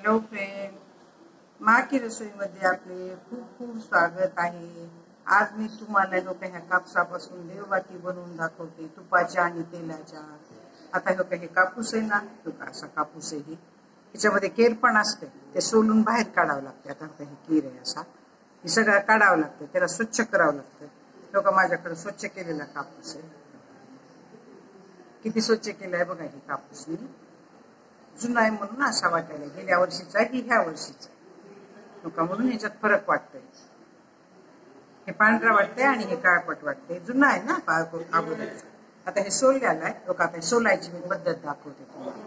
Hello friend, मा की रसोईमध्ये आपले खूप खूप स्वागत आहे. आज मी तुम्हाला ह्या कापसापासून देवबाती बनवून दाखवते, तुपाच्या आणि तेलाच्या. आता हे कापूस आहे ना, असा कापूस आहे. ह्याच्यामध्ये केर पण असते, ते सोलून बाहेर काढावं लागते. आता हे कीर आहे असा, हे सगळं काढावं लागतं, त्याला स्वच्छ करावं लागतं. माझ्याकडे स्वच्छ केलेला कापूस आहे. किती स्वच्छ केलाय बघा. हे कापूस मी जुना आहे म्हणून असा वाटायला, गेल्या वर्षीचा की ह्या वर्षीचा म्हणून ह्याच्यात फरक वाटतोय. हे पांढरा वाटतंय आणि हे काळपट वाटतंय. जुना आहे ना अगोदरचा. आता हे सोलल्याला आहे. आता हे सोलायची मी पद्धत दाखवते तुम्हाला.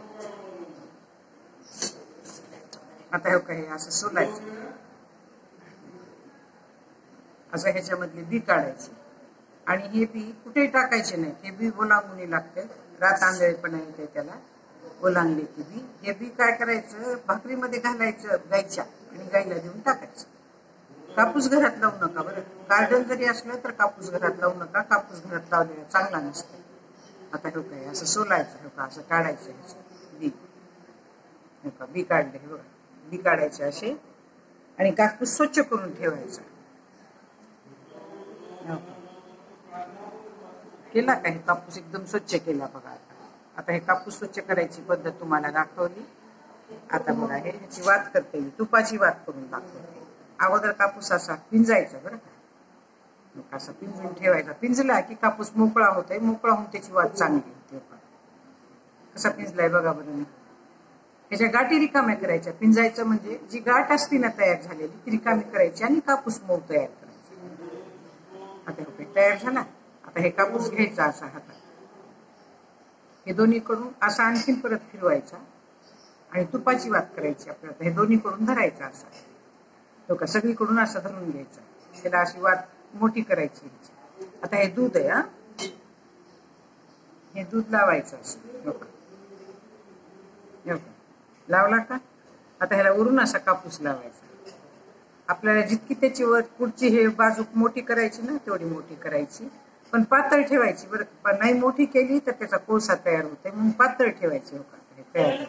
आता हे असं सोलायचं, असं ह्याच्यामधली बी काढायची आणि हे बी कुठेही टाकायचे नाही. हे बी ओलांगुनी लागते, रात आंधळेपणा येते त्याला, ओलांगले की बी. हे बी काय करायचं, भाकरीमध्ये घालायचं गायच्या आणि गायला देऊन टाकायचं. कापूस घरात लावू नका बरं. गार्डन जरी असलं तर कापूस घरात लावू नका. कापूस घरात लावलेला चांगला नसतो. आता असं सोलायचं, असं काढायचं बी. बी काढले, हे बघा, बी काढायचे असे आणि कापूस स्वच्छ करून ठेवायचा. केला का? हे कापूस एकदम स्वच्छ केला बघा. आता हे कापूस स्वच्छ करायची पद्धत तुम्हाला दाखवली. आता बघा, ह्याची वात करते मी, तुपाची वात करून दाखवते. अगोदर कापूस असा पिंजायचा बरं का, असा पिंजून ठेवायचा. पिंजला की कापूस मोकळा होतोय, मोकळा होऊन त्याची वात चांगली होते. कसा पिंजलाय बघा बरं. ह्याच्या गाठी रिकाम्या करायच्या. पिंजायचं म्हणजे जी गाठ असती ना तयार झालेली, ती रिकामी करायची आणि कापूस मऊ तयार करायचा. आता तयार झाला. आता हे कापूस घ्यायचा असा हातात, हे दोन्हीकडून असा आणखीन परत फिरवायचा आणि तुपाची वात करायची आपल्याला. हे दोन्हीकडून धरायचा असा, सगळीकडून असं धरून घ्यायचा. त्याला अशी वात मोठी करायची. आता हे दूध आहे, हे दूध लावायचं असं. लावला का? आता ह्याला वरून असा कापूस लावायचा. आपल्याला जितकी त्याची पुढची हे बाजू मोठी करायची ना, तेवढी मोठी करायची, पण पातळ ठेवायची बरं. पण नाही मोठी केली तर त्याचा कोळसा तयार होते, म्हणून पातळ ठेवायची. तयार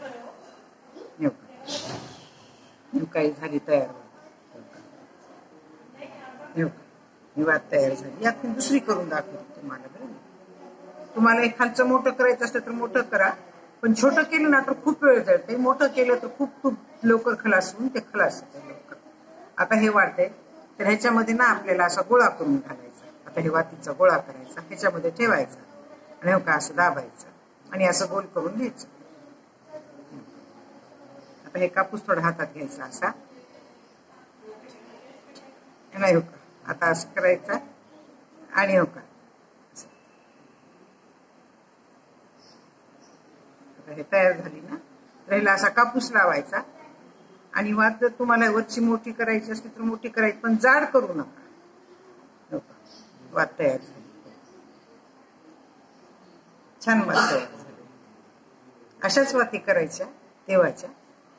काही झाली तयार. ही वात तयार झाली. यात दुसरी करून दाखवते तुम्हाला बरं. तुम्हाला एक खालचं मोठं करायचं असतं तर मोठं करा, पण छोटं केलं ना तर खूप वेळ जाते. मोठं केलं तर खूप खूप लवकर खलास होऊन ते खलास होते लवकर. आता हे वाटते तर ह्याच्यामध्ये ना आपल्याला असा गोळा करून घालायचा. आता हे वातीचा गोळा करायचा, ह्याच्यामध्ये ठेवायचा आणि असं दाबायचं आणि असं गोल करून घ्यायचं. आता हे कापूस थोडा हातात घ्यायचा असा, नाही आता असं करायचं आणि हे तयार झाली ना, राहिला असा कापूस लावायचा. आणि वात जर तुम्हाला वरची मोठी करायची असली तर मोठी करायची, पण जाड करू नका. वात तयार झाली, छान वात तयार झाली. अशाच वाती करायच्या देवाच्या.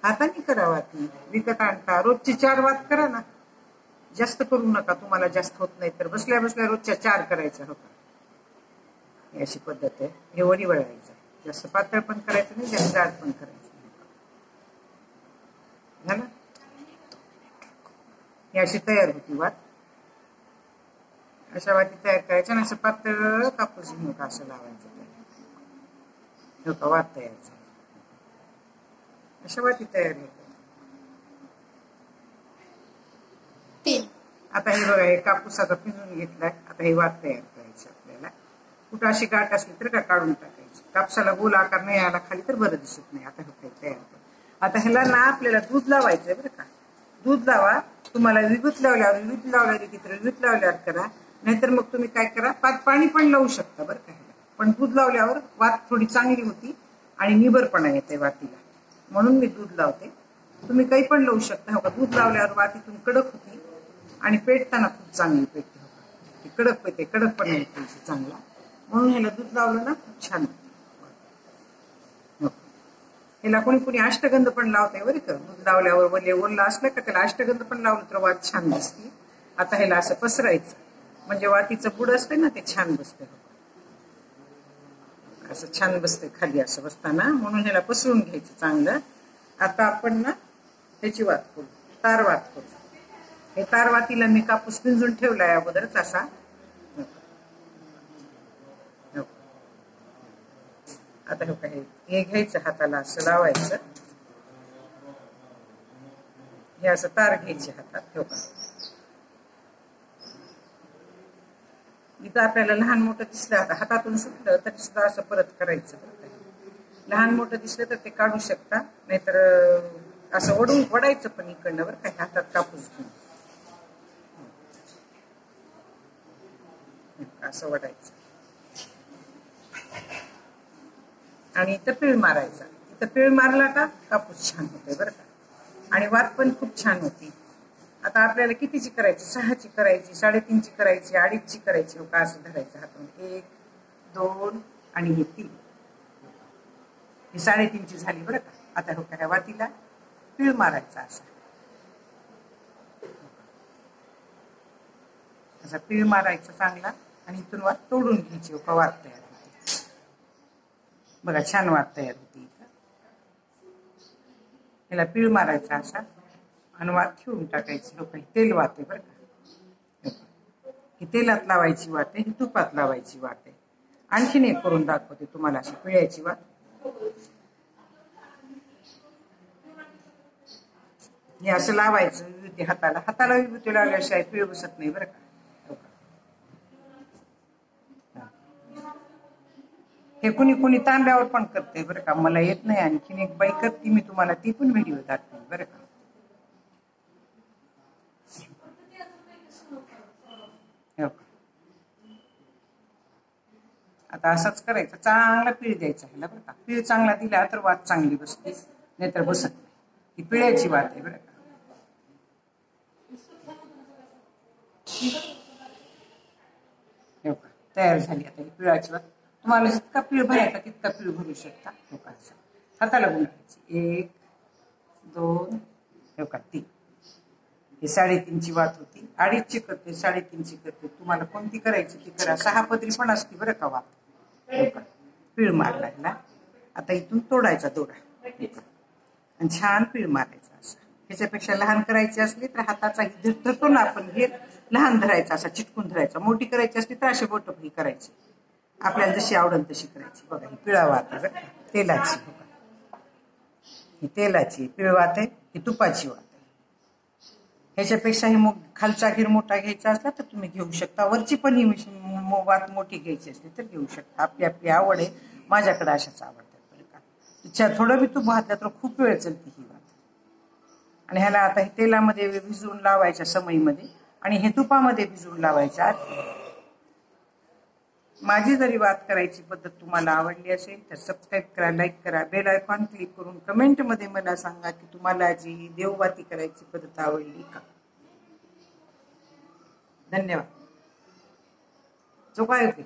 हाताने करा वाती, विकत आणता. रोजची 4 वात करा ना, जास्त करू नका. तुम्हाला जास्त होत नाही तर बसल्या बसल्या रोजच्या 4 करायच्या. अशी पद्धत आहे. हे वडी वळायचं. जास्त पातळ पण करायचं नाही, जास्त जाड पण करायचं नाही. ही अशी तयार होती वात. अशा वाती तयार करायच्या आणि असं पातळ कापूस घेऊन असं लावायचं. वात तयार झाली. अशा वाती तयार होतात. आता हे बघा, हे कापूस आता पिंजून घेतलाय. आता हे वात तयार करायची आपल्याला. कुठं अशी गाठ असली तर का काढून टाकायची. कापसाला गोल आकार नाही आला खाली तर बरं दिसत नाही. आता हे तयार. आता ह्याला ना आपल्याला दूध लावायचंय बरं का. दूध लावा. तुम्हाला विभूत लावल्यावर विभूत लावल्यावर करा, नाहीतर मग तुम्ही काय करा, पाणी पण लावू शकता बरं का. पण दूध लावल्यावर वात थोडी चांगली होती आणि निबरपणा येते वातीला, म्हणून मी दूध लावते. तुम्ही काही पण लावू शकता. दूध लावल्यावर वातीतून कडक होती आणि पेटताना खूप चांगली पेटते. कडक पेटते, कडकपणा येते चांगला, म्हणून ह्याला दूध लावलं ना खूप छान. ह्याला कोणी कोणी अष्टगंध पण लावतंय बरं का. दूध लावल्यावर ओरला असलं का त्याला अष्टगंध पण लावलं तर वात छान दिसते. आता ह्याला असं पसरायचं, म्हणजे वातीचं बुड असते ना ते छान बसते. असं छान बसते खाली असं बसताना, म्हणून ह्याला पसरून घ्यायचं चांगलं. आता आपण ना त्याची वात करू, तार वात करू. हे तार वातीला मी कापूस पिंजून ठेवलाय अगोदरच असा. आता हे काय, हे घ्यायचं हाताला असं लावायचं, हे असं तार घ्यायची हातात. ठेवका इथं आपल्याला लहान मोठं दिसलं, आता हातातून सुटलं तरी सुद्धा असं परत करायचं. लहान मोठं दिसलं तर ते काढू शकता, नाहीतर असं वडायचं पण इकडनं बरं काय, हातात कापूस घेऊन असं वडायचं. आणि इथं पीळ मारायचा. इथं पीळ मारला का कापूस छान होते बरं का, आणि वात पण खूप छान होती. आता आपल्याला कितीची करायची, 6ची करायची, 3.5ची करायची, 2.5ची करायची. का असं धरायचं हातून, 1 2 आणि हे 3, ही 3.5ची झाली बरं का. आता हो का वातीला पीळ मारायचा असा, असा पीळ मारायचा चांगला, आणि इथून वात तोडून घ्यायची. का वात तयार होते बघा, छान वात तयार होती. ह्याला पीळ मारायचा असा आणि वात ठेवून टाकायची. लोक तेल वात आहे बरं का, ही तेलात लावायची वात आहे, ही तुपात लावायची वात आहे. आणखीन एक करून दाखवते तुम्हाला अशी पिळ्याची वात. हे असं लावायचं विभूती हाताला, हाताला विभूती लावल्याशिवाय पिळ बसत नाही बरं का. हे कुणी कुणी तांब्यावर पण करते बरं का, मला येत नाही. आणखीन एक बाई करते, मी तुम्हाला ती पण व्हिडिओ दाखवेन बरं का. आता असंच करायचं, चांगला पीळ द्यायचा ह्याला बरं का. पीळ चांगला दिला तर वात चांगली बसते, नाहीतर बसत नाही. ही पिळ्याची वात आहे बरं का. तयार झाली आता ही पिळाची वात. तुम्हाला जितका पीळ भरायचा तितका पीळ भरू शकता. हाताला गुंडायची, 1 2 3. ही 3.5ची वात होती. 2.5ची करते, 3.5ची करते, तुम्हाला कोणती करायची ती करा. 6 पदरी पण असते बरं का वात. पीळ मारला ह्याला. आता इथून तोडायचा दोरा आणि छान पीळ मारायचा असा. ह्याच्यापेक्षा लहान करायची असली तर हाताचा धरतो ना आपण, हे लहान धरायचा असा, चिटकून धरायचा. मोठी करायची असली तर असे बोट ही करायची, आपल्याला जशी आवडेल तशी करायची. बघा ही पिळा वात आहे बरं, तेलाची. ही तेलाची पिळ वात आहे, ही तुपाची वात आहे. ह्याच्यापेक्षा ही खालचा घेर मोठा घ्यायचा असला तर तुम्ही घेऊ शकता. वरची पण ही वात मोठी घ्यायची असली तर घेऊ शकता. आपली आपली आवड आहे. माझ्याकडे अशाच आवडतात बरं का. थोडं बी तूप घातलं तर खूप वेळ चालते ही वात. आणि ह्याला आता हे तेलामध्ये भिजवून लावायच्या समईमध्ये, आणि हे तुपामध्ये भिजवून लावायच्या. माझी जरी वात करायची पद्धत तुम्हाला आवडली असेल तर सबस्क्राईब करा, लाईक करा, बेल आयकॉन क्लिक करून कमेंटमध्ये मला सांगा की तुम्हाला जी देववाती करायची पद्धत आवडली का. धन्यवाद. जो काय होते